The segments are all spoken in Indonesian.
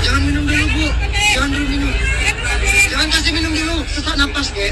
Jangan minum dulu, Bu. Jangan dulu minum. Jangan kasih minum dulu. Sesak napas, Dek.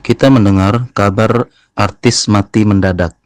Kita mendengar kabar artis mati mendadak,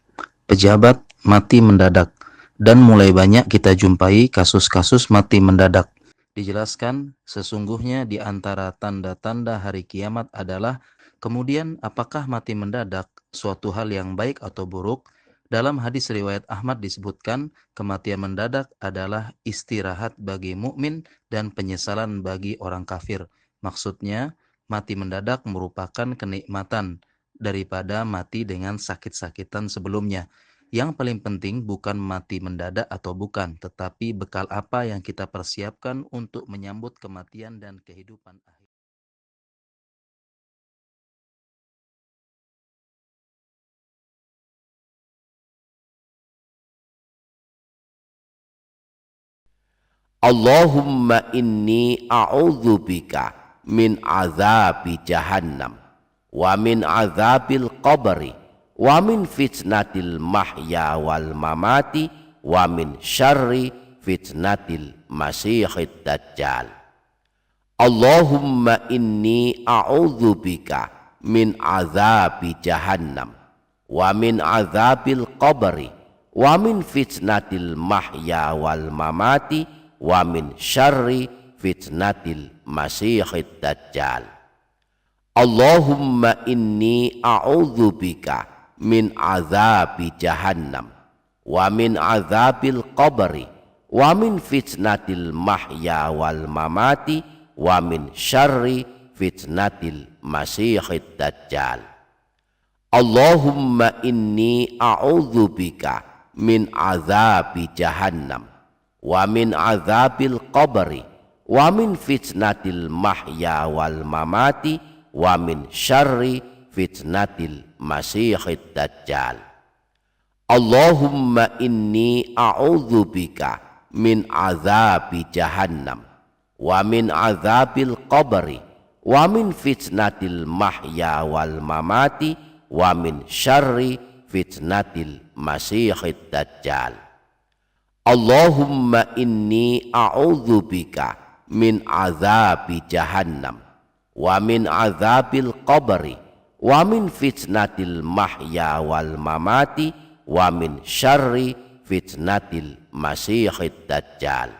pejabat mati mendadak, dan mulai banyak kita jumpai kasus-kasus mati mendadak. Dijelaskan sesungguhnya di antara tanda-tanda hari kiamat adalah kemudian apakah mati mendadak suatu hal yang baik atau buruk? Dalam hadis riwayat Ahmad disebutkan kematian mendadak adalah istirahat bagi mukmin dan penyesalan bagi orang kafir. Maksudnya mati mendadak merupakan kenikmatan daripada mati dengan sakit-sakitan sebelumnya. Yang paling penting bukan mati mendadak atau bukan, tetapi bekal apa yang kita persiapkan untuk menyambut kematian dan kehidupan akhir. Allahumma inni a'udzubika min azabi jahannam wa min azabil qabri wa min fitnatil mahya wal mamati wa min syarri fitnatil masihid dajjal. Allahumma inni a'udzubika min azabi jahannam wa min azabil qabri wa min fitnatil mahya wal mamati wa min syarri fitnatil masihid dajjal. Allahumma inni a'udzubika min azabi jahannam wa min azabil qabri wa min fitnatil mahya wal mamati wa min syarri fitnatil masihid dajjal. Allahumma inni a'udzubika min azabi jahannam wa min azabil qabri wa min fitnatil mahya wal mamati wa min syarri fitnatil masihid dajjal. Allahumma inni a'udzubika min azabi jahannam wa min azabil qabri wa min fitnatil mahya wal mamati wa min syarri fitnatil masihid dajjal. Allahumma inni a'udzubika min azabi jahannam wa min azabil qabri wa min fitnatil mahya wal mamati wa min syarri fitnatil masihid dajjal.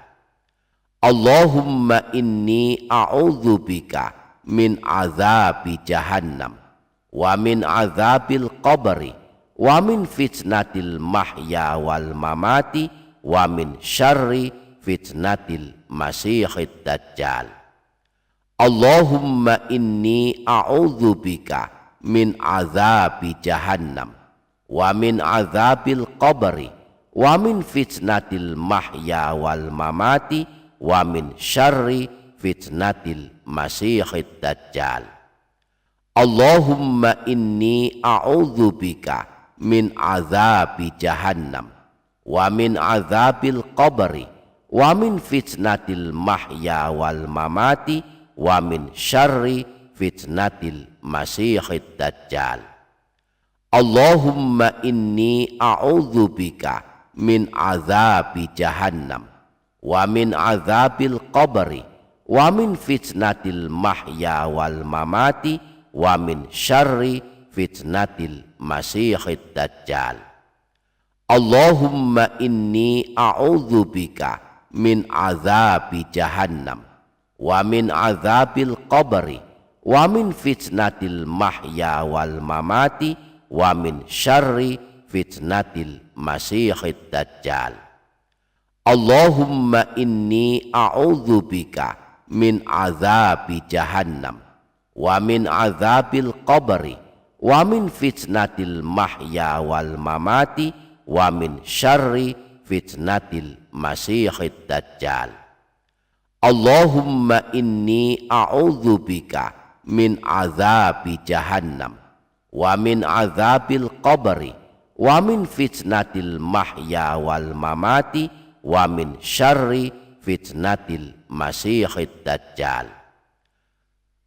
Allahumma inni a'udzubika min azabi jahannam wa min azabil qabri wa min fitnatil mahya wal mamati wa min syarri fitnatil masihid dajjal. Allahumma inni a'udzubika min azabi jahannam wa min azabil qabri wa min fitnatil mahya wal mamati wa min syarri fitnatil masihid dajjal. Allahumma inni a'udzubika min azabi jahannam wa min azabil qabri wa min fitnatil mahya wal mamati wa min syarri fitnatil masihid dajjal. Allahumma inni a'udzubika min azabi jahannam wa min azabil qabri wa min fitnatil mahya wal mamati wa min syarri fitnatil masihid dajjal. Allahumma inni a'udzubika min azabi jahannam wa min azabil qabri wa min fitnatil mahya wal mamati wa min syarri fitnatil masihid dajjal. Allahumma inni a'udzubika min azabi jahannam wa min azabil qabri wa min fitnatil mahya wal mamati wa min syarri fitnatil masihid dajjal. Allahumma inni a'udzubika min azabi jahannam wa min azabil qabri wa min fitnatil mahya wal mamati wa min syarri fitnatil masihid dajjal.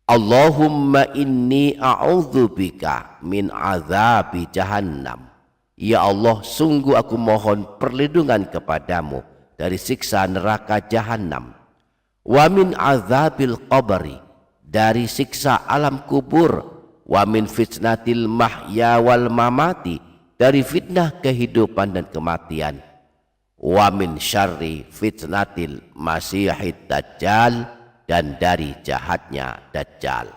Allahumma inni a'udzubika min azabi jahannam. Ya Allah, sungguh aku mohon perlindungan kepadamu dari siksa neraka jahannam. Wa min azabil qabri, dari siksa alam kubur. Wa min fitnatil mahya wal mamati, dari fitnah kehidupan dan kematian. Wa min syarri fitnatil masihid dajjal, dan dari jahatnya dajjal.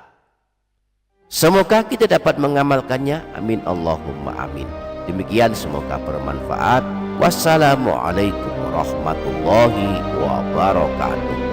Semoga kita dapat mengamalkannya. Amin Allahumma amin. Demikian, semoga bermanfaat. Wassalamualaikum warahmatullahi wabarakatuh.